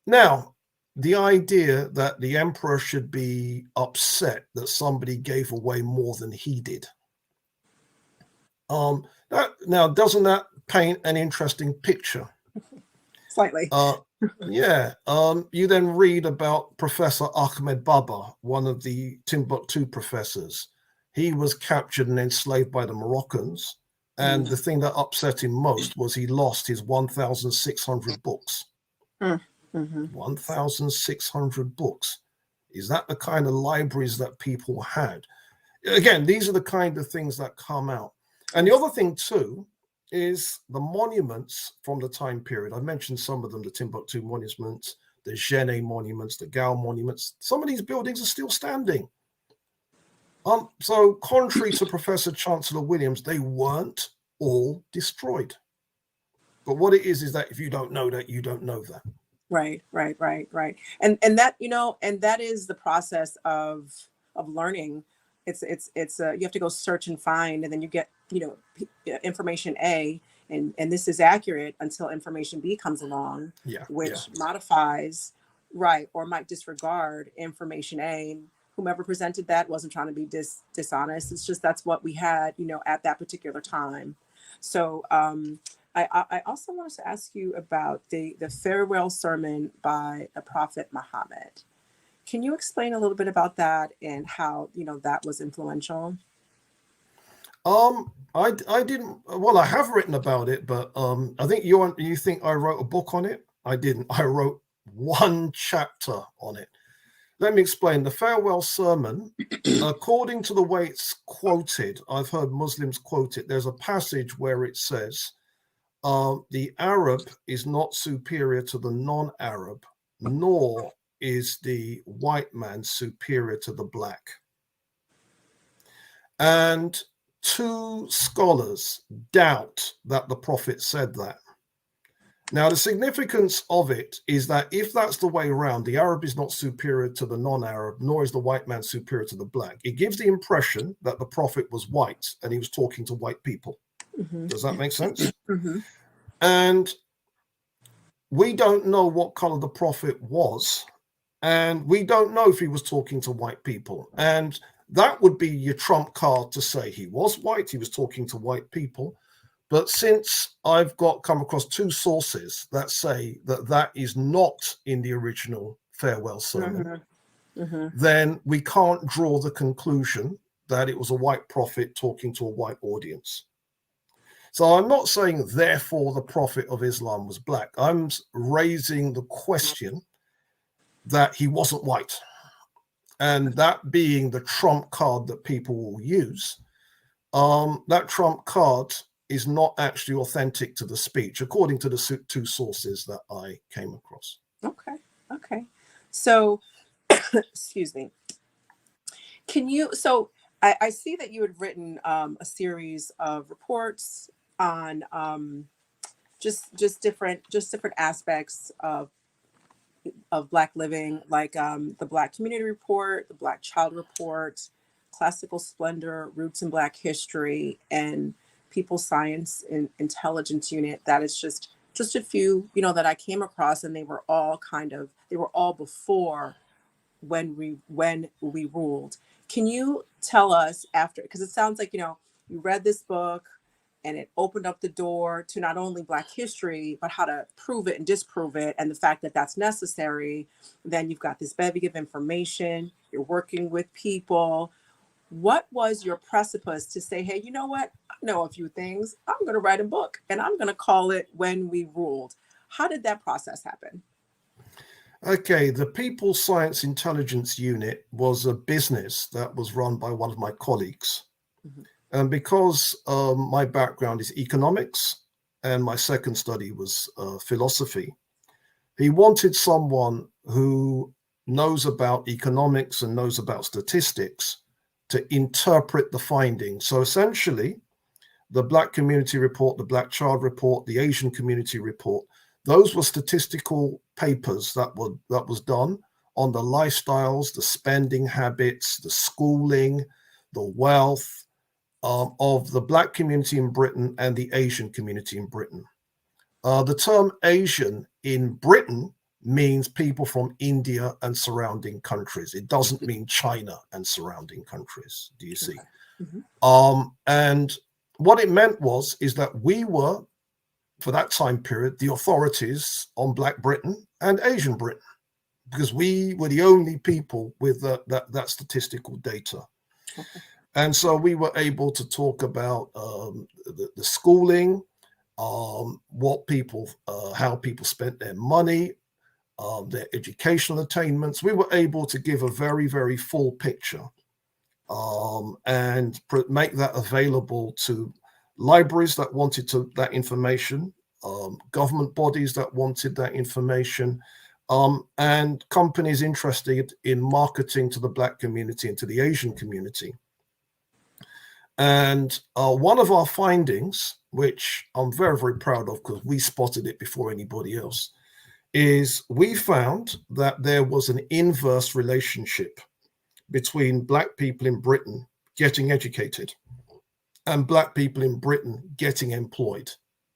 Now, the idea that the emperor should be upset that somebody gave away more than he did. Now, doesn't that paint an interesting picture? Slightly. Yeah. You then read about Professor Ahmed Baba, one of the Timbuktu professors. he was captured and enslaved by the Moroccans. And the thing that upset him most was he lost his 1,600 books. Mm-hmm. 1,600 books. Is that the kind of libraries that people had? Again, these are the kind of things that come out. And the other thing too is the monuments from the time period. I mentioned some of them, the Timbuktu monuments, the Genet monuments, the Gao monuments. Some of these buildings are still standing. So contrary to Professor Chancellor Williams, they weren't all destroyed. But what it is that if you don't know that, you don't know that. Right. And that, and that is the process of learning. It's you have to go search and find, and then you get, information A, and this is accurate until information B comes along, which modifies, right, or might disregard information A. And whomever presented that wasn't trying to be dishonest. It's just that's what we had, at that particular time. So I also wanted to ask you about the farewell sermon by the Prophet Muhammad. Can you explain a little bit about that and how, that was influential? I didn't. Well, I have written about it, but I think you think I wrote a book on it. I didn't. I wrote one chapter on it. Let me explain. The farewell sermon, according to the way it's quoted, I've heard Muslims quote it. There's a passage where it says, the Arab is not superior to the non-Arab, nor is the white man superior to the black. And two scholars doubt that the prophet said that. Now, the significance of it is that if that's the way around, the Arab is not superior to the non-Arab, nor is the white man superior to the black. It gives the impression that the prophet was white and he was talking to white people. Mm-hmm. Does that make sense? Mm-hmm. And we don't know what color the prophet was, and we don't know if he was talking to white people. And that would be your trump card to say he was white, he was talking to white people. But since I've come across two sources that say that is not in the original farewell sermon, then we can't draw the conclusion that it was a white prophet talking to a white audience. So I'm not saying, therefore, the prophet of Islam was black. I'm raising the question that he wasn't white. And that being the trump card that people will use, that trump card is not actually authentic to the speech, according to the two sources that I came across. Okay. So, excuse me. So I see that you had written a series of reports on just different aspects of Black living, like the Black Community Report, the Black Child Report, Classical Splendor, Roots in Black History, and People Science and Intelligence Unit. That is just a few, that I came across, and they were all before when we ruled. Can you tell us after, because it sounds like, you read this book and it opened up the door to not only Black history, but how to prove it and disprove it, and the fact that that's necessary. Then you've got this bevy of information, you're working with people. What was your precipice to say, hey, you know what? I know a few things. I'm going to write a book and I'm going to call it When We Ruled. How did that process happen? Okay, the People Science Intelligence Unit was a business that was run by one of my colleagues. Mm-hmm. And because my background is economics and my second study was philosophy, he wanted someone who knows about economics and knows about statistics to interpret the findings. So essentially, the Black Community Report, the Black Child Report, the Asian Community Report, those were statistical papers that was done on the lifestyles, the spending habits, the schooling, the wealth of the Black community in Britain and the Asian community in Britain. The term Asian in Britain means people from India and surrounding countries. It doesn't mean China and surrounding countries. Do you see? Mm-hmm. And what it meant is that we were, for that time period, the authorities on Black Britain and Asian Britain, because we were the only people with that statistical data. Okay. And so we were able to talk about the schooling, what people, how people spent their money, their educational attainments. We were able to give a very, very full picture, and make that available to libraries that wanted that information, government bodies that wanted that information, and companies interested in marketing to the Black community and to the Asian community. And one of our findings, which I'm very, very proud of because we spotted it before anybody else, is we found that there was an inverse relationship between Black people in Britain getting educated and Black people in Britain getting employed.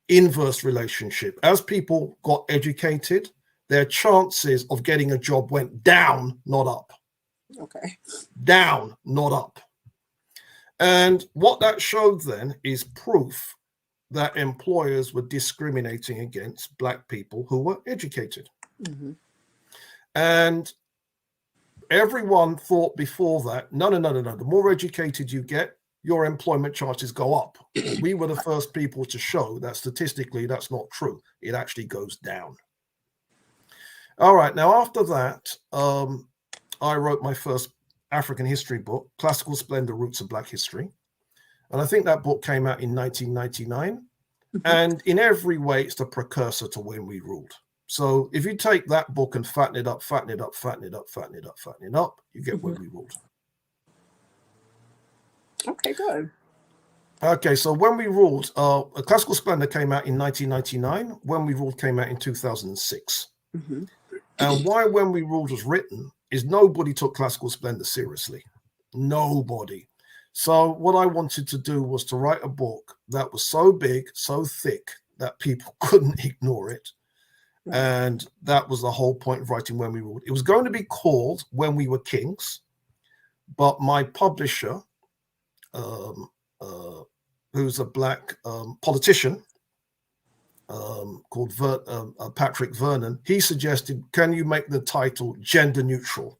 Inverse relationship. As people got educated, their chances of getting a job went down, not up. Okay. Down, not up. And what that showed then is proof that employers were discriminating against Black people who were educated. Mm-hmm. And everyone thought before that, no. The more educated you get, your employment chances go up. Well, we were the first people to show that statistically that's not true. It actually goes down. All right. Now, after that, I wrote my first African history book, Classical Splendor, Roots of Black History. And I think that book came out in 1999. Mm-hmm. And in every way, it's the precursor to When We Ruled. So if you take that book and fatten it up, you get When We Ruled. Okay, good. Okay, so When We Ruled, Classical Splendor came out in 1999. When We Ruled came out in 2006. Mm-hmm. And why When We Ruled was written is nobody took Classical Splendor seriously. Nobody. So what I wanted to do was to write a book that was so big, so thick, that people couldn't ignore it. Right. And that was the whole point of writing When We Ruled. It was going to be called When We Were Kings, but my publisher, who's a Black politician called Patrick Vernon, he suggested, can you make the title gender neutral?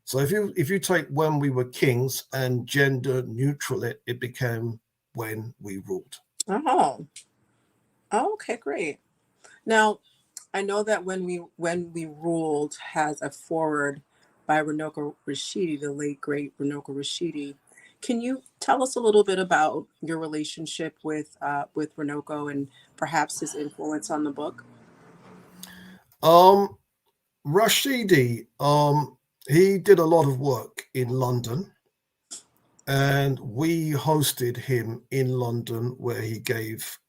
So if you take When We Were Kings and gender neutral it became When We Ruled. Oh, okay, great. Now, I know that When We Ruled has a foreword by Runoko Rashidi, the late great Runoko Rashidi. Can you tell us a little bit about your relationship with Runoko and perhaps his influence on the book? Rashidi, he did a lot of work in London, and we hosted him in London where he gave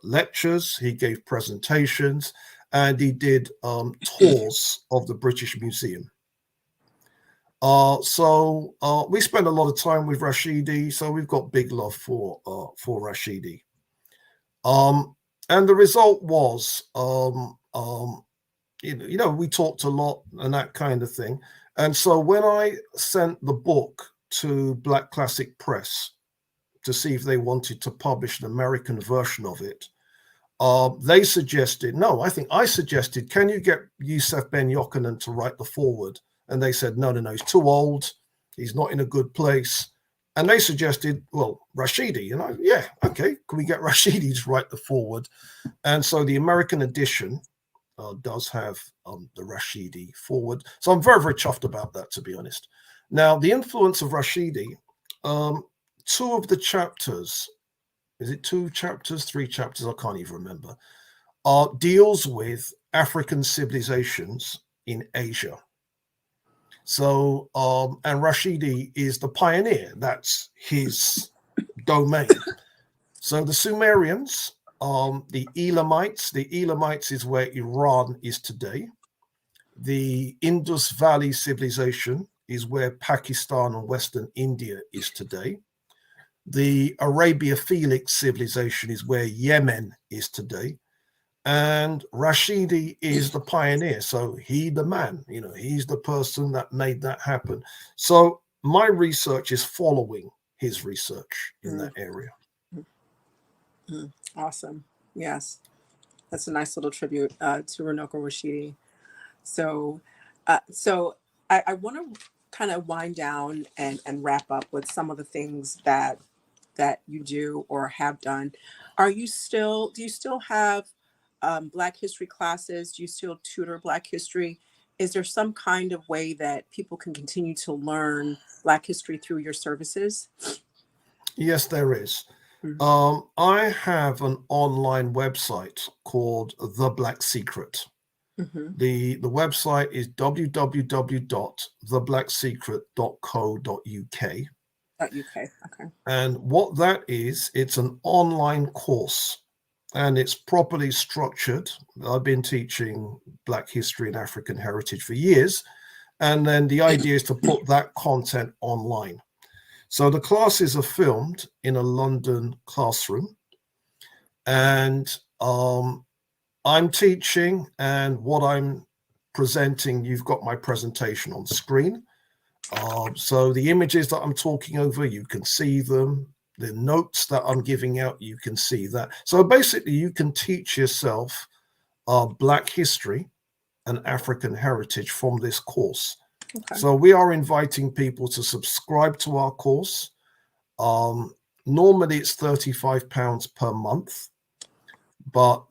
lectures, he gave presentations, and he did tours of the British Museum. So we spent a lot of time with Rashidi, so we've got big love for Rashidi. And the result was, we talked a lot and that kind of thing. And so when I sent the book to Black Classic Press to see if they wanted to publish an American version of it, they suggested, I suggested, can you get Yusuf Ben Yochanan to write the foreword? And they said, no, he's too old. He's not in a good place. And they suggested, well, Rashidi, yeah, okay, can we get Rashidi to write the foreword? And so the American edition does have the Rashidi foreword. So I'm very, very chuffed about that, to be honest. Now, the influence of Rashidi, two of the chapters, is it 2 chapters, 3 chapters? I can't even remember, deals with African civilizations in Asia. So, and Rashidi is the pioneer. That's his domain. So the Sumerians, the Elamites is where Iran is today. The Indus Valley civilization is where Pakistan and Western India is today. The Arabia Felix civilization is where Yemen is today. And Rashidi is the pioneer. So he's the man, he's the person that made that happen. So my research is following his research in that area. Awesome. Yes. That's a nice little tribute to Runoko Rashidi. So I want to kind of wind down and wrap up with some of the things that you do or have done, do you still have Black history classes? Do you still tutor Black history? Is there some kind of way that people can continue to learn Black history through your services? Yes, there is. Mhm. I have an online website called The Black Secret. Mhm. The website is www.theblacksecret.co.uk. .uk. Okay. And what that is, it's an online course and it's properly structured. I've been teaching Black history and African heritage for years. And then the idea is to put that content online. So the classes are filmed in a London classroom. And I'm teaching, and what I'm presenting, you've got my presentation on screen. So the images that I'm talking over, you can see them. The notes that I'm giving out, you can see that. So basically, you can teach yourself Black history and African heritage from this course. Okay. So we are inviting people to subscribe to our course. Normally, it's £35 per month. But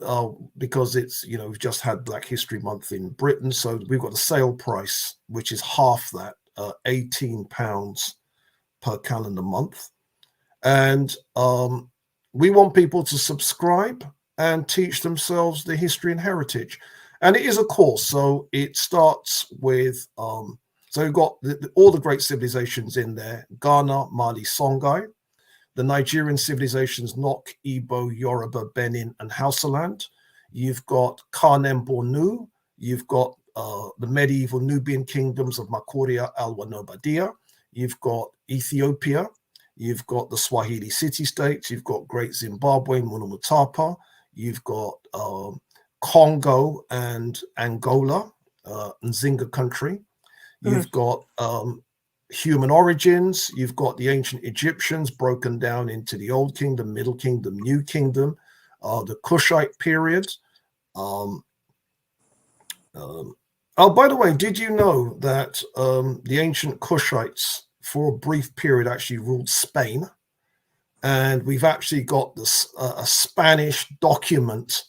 because it's, we've just had Black History Month in Britain, so we've got a sale price, which is half that, £18 per calendar month. And we want people to subscribe and teach themselves the history and heritage. And it is a course, so it starts with, so we've got all the great civilizations in there: Ghana, Mali, Songhai, the Nigerian civilizations, Nok, Igbo, Yoruba, Benin, and Hausaland. You've got Kanem Bornu. You've got the medieval Nubian kingdoms of Makuria, Alwa, Nobadia. You've got Ethiopia. You've got the Swahili city-states. You've got Great Zimbabwe, Munumutapa. You've got Congo and Angola, Nzinga country. You've got human origins. You've got the ancient Egyptians broken down into the Old Kingdom, Middle Kingdom, New Kingdom, the Kushite period. Oh, by the way, did you know that the ancient Kushites, for a brief period, actually ruled Spain? And we've actually got this a Spanish document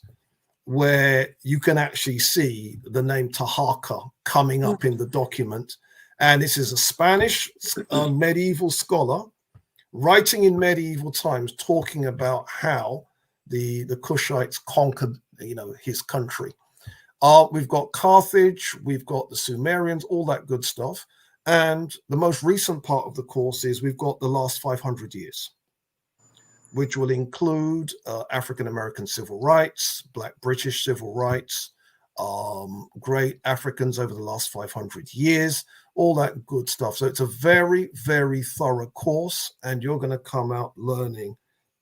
where you can actually see the name Taharqa coming up in the document. And this is a Spanish medieval scholar writing in medieval times, talking about how the Kushites conquered, his country. We've got Carthage, we've got the Sumerians, all that good stuff. And the most recent part of the course is we've got the last 500 years, which will include African-American civil rights, Black British civil rights, great Africans over the last 500 years, all that good stuff. So it's a very, very thorough course, and you're going to come out learning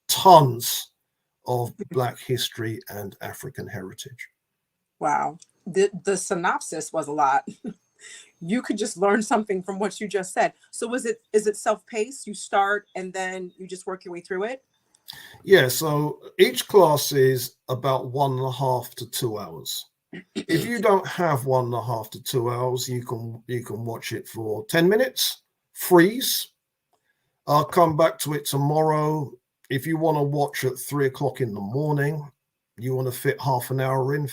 tons of Black history and African heritage. Wow. The synopsis was a lot. You could just learn something from what you just said. So is it self-paced? You start and then you just work your way through it? Yeah, so each class is about 1.5 to 2 hours. If you don't have 1.5 to 2 hours, you can watch it for 10 minutes, freeze. I'll come back to it tomorrow. If you want to watch at 3 o'clock in the morning, you want to fit half an hour in,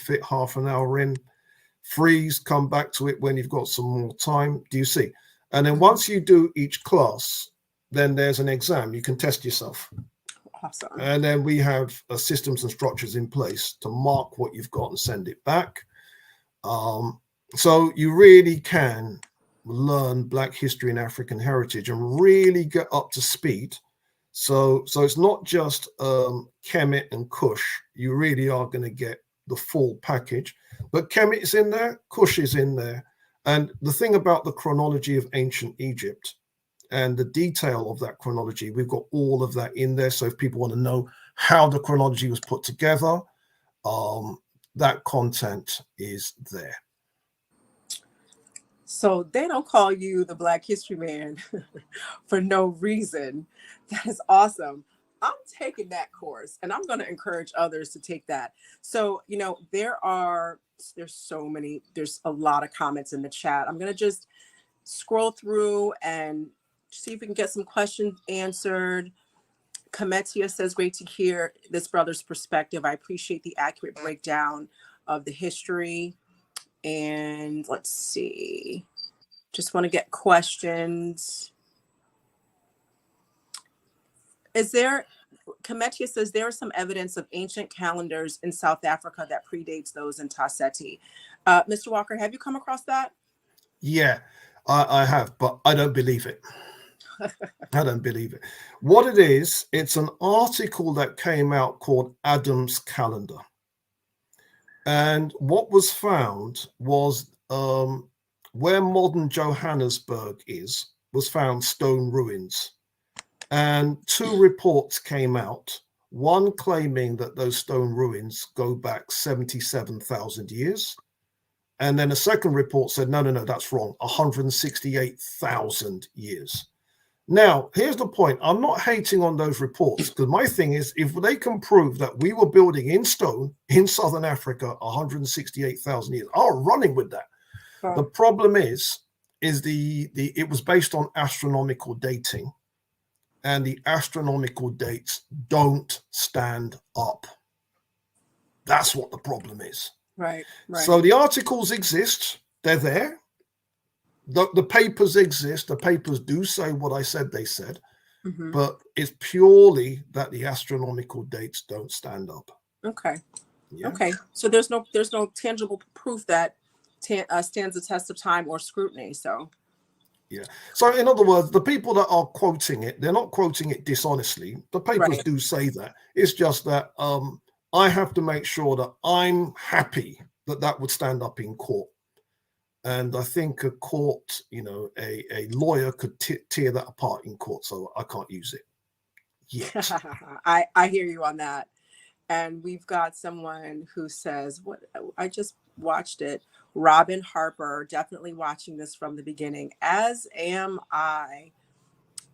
freeze, come back to it when you've got some more time. Do you see? And then once you do each class, then there's an exam. You can test yourself. Awesome. And then we have systems and structures in place to mark what you've got and send it back. So you really can learn Black history and African heritage and really get up to speed. So it's not just Kemet and Kush. You really are going to get the full package. But Kemet is in there, Kush is in there. And the thing about the chronology of ancient Egypt and the detail of that chronology, we've got all of that in there. So if people want to know how the chronology was put together, that content is there. So they don't call you the Black History Man for no reason. That is awesome. I'm taking that course and I'm going to encourage others to take that. So, there's a lot of comments in the chat. I'm going to just scroll through and see if we can get some questions answered. Kametia says, great to hear this brother's perspective. I appreciate the accurate breakdown of the history. And let's see. Just want to get questions. Kametia says, there is some evidence of ancient calendars in South Africa that predates those in Taseti. Mr. Walker, have you come across that? Yeah, I have, but I don't believe it. I don't believe it. What it is, it's an article that came out called Adam's Calendar. And what was found was where modern Johannesburg was found stone ruins. And two reports came out, one claiming that those stone ruins go back 77,000 years. And then a second report said, no, that's wrong, 168,000 years. Now, here's the point. I'm not hating on those reports, because my thing is, if they can prove that we were building in stone in Southern Africa 168,000 years, I'm running with that. Huh. The problem is it was based on astronomical dating, and the astronomical dates don't stand up. That's what the problem is. Right. So the articles exist. They're there. The papers exist. The papers do say what I said they said, but it's purely that the astronomical dates don't stand up. Okay. Yeah. Okay. So there's no tangible proof that stands the test of time or scrutiny. So. Yeah. So in other words, the people that are quoting it, they're not quoting it dishonestly. The papers do say that. It's just that I have to make sure that I'm happy that would stand up in court. And I think a court, a lawyer could tear that apart in court. So I can't use it yet. I hear you on that. And we've got someone who says, "What? I just watched it. Robin Harper, definitely watching this from the beginning, as am I."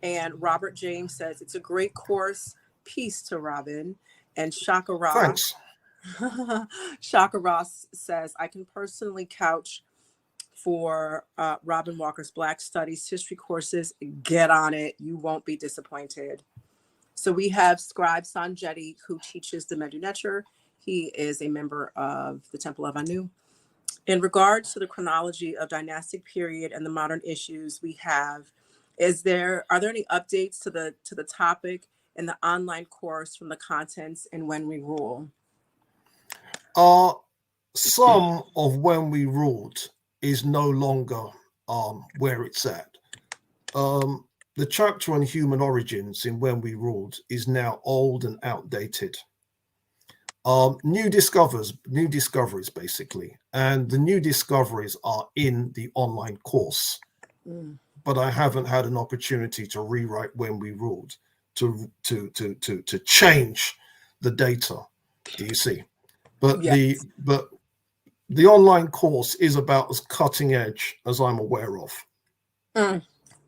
And Robert James says, "It's a great course. Peace to Robin." And Shaka Ross. Thanks. Shaka Ross says, "I can personally couch for Robin Walker's Black Studies history courses. Get on it. You won't be disappointed." So we have Scribe Sanjeti, who teaches the Medu Neter. He is a member of the Temple of Anu. In regards to the chronology of dynastic period and the modern issues we have, are there any updates to the topic in the online course from the contents and When We Rule? Some of When We Ruled is no longer where it's at. The chapter on human origins in When We Ruled is now old and outdated. New discoveries basically, and the new discoveries are in the online course. But I haven't had an opportunity to rewrite When We Ruled to change the data. Do you see? But yes. The online course is about as cutting edge as I'm aware of.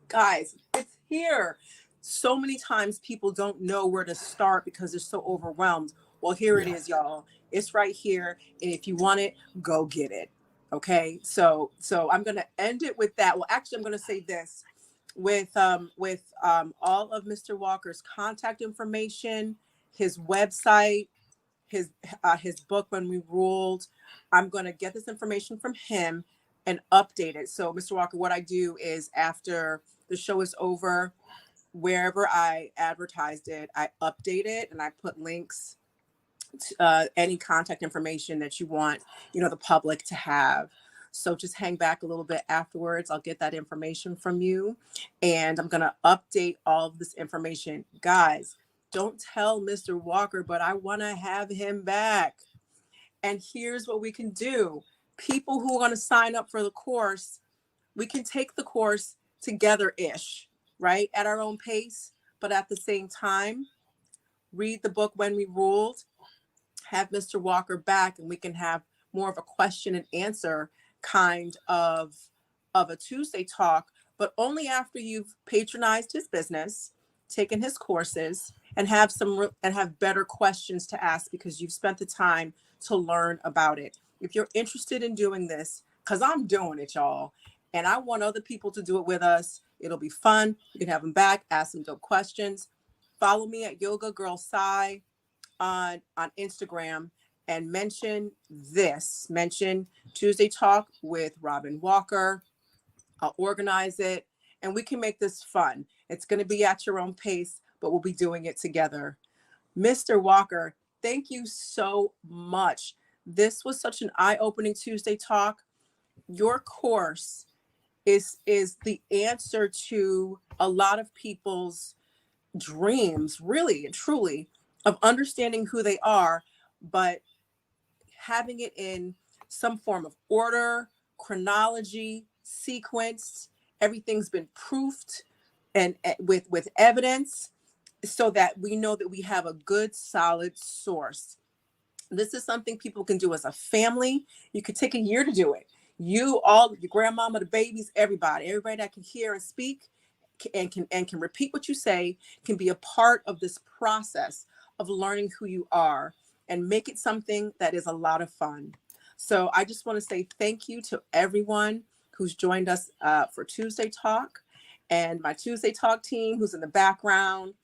Guys, it's here. So many times people don't know where to start because they're so overwhelmed. Well, here it is, y'all. It's right here. And if you want it, go get it. Okay. So I'm going to end it with that. Well, actually, I'm going to say this with all of Mr. Walker's contact information, his website, his book, When We Ruled. I'm going to get this information from him and update it. So, Mr. Walker, what I do is after the show is over, wherever I advertised it, I update it and I put links to any contact information that you want, the public to have. So just hang back a little bit afterwards. I'll get that information from you and I'm going to update all of this information. Guys, don't tell Mr. Walker, but I want to have him back. And here's what we can do. People who are going to sign up for the course, we can take the course together-ish, right? At our own pace, but at the same time, read the book When We Ruled, have Mr. Walker back, and we can have more of a question and answer kind of a Tuesday talk, but only after you've patronized his business, taken his courses, and have better questions to ask because you've spent the time to learn about it. If you're interested in doing this, because I'm doing it, y'all, And I want other people to do it with us. It'll be fun. You can have them back, ask some dope questions. Follow me at Yoga Girl Sai on Instagram and mention Tuesday Talk with Robin Walker. I'll organize it and we can make this fun. It's going to be at your own pace, but we'll be doing it together. Mr. Walker, thank you so much. This was such an eye-opening Tuesday Talk. Your course is the answer to a lot of people's dreams, really and truly, of understanding who they are, but having it in some form of order, chronology, sequence. Everything's been proofed and with evidence so that we know that we have a good, solid source. This is something people can do as a family. You could take a year to do it. You all, your grandmama, the babies, everybody that can hear and speak and can repeat what you say can be a part of this process of learning who you are and make it something that is a lot of fun. So I just want to say thank you to everyone who's joined us for Tuesday Talk, and my Tuesday Talk team who's in the background,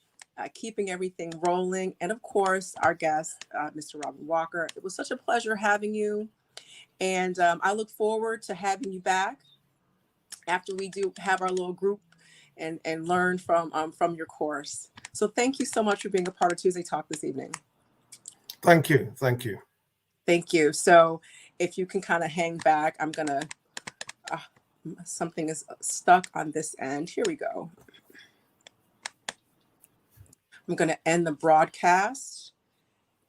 keeping everything rolling. And of course, our guest, Mr. Robin Walker. It was such a pleasure having you. And I look forward to having you back after we do have our little group and learn from your course. So thank you so much for being a part of Tuesday Talk this evening. Thank you. Thank you. Thank you. So if you can kind of hang back, I'm going to, something is stuck on this end. Here we go. I'm going to end the broadcast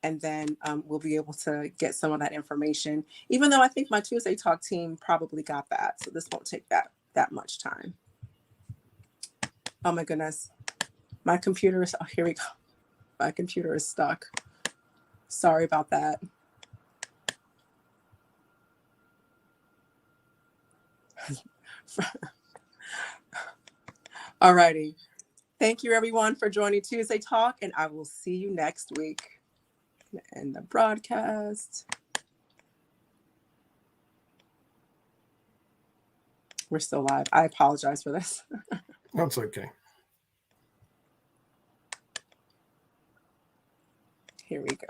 and then we'll be able to get some of that information, even though I think my Tuesday Talk team probably got that. So this won't take that much time. Oh my goodness. My computer is, oh, here we go. My computer is stuck. Sorry about that. All righty. Thank you everyone for joining Tuesday Talk, and I will see you next week. End the broadcast. We're still live. I apologize for this. That's okay. Here we go.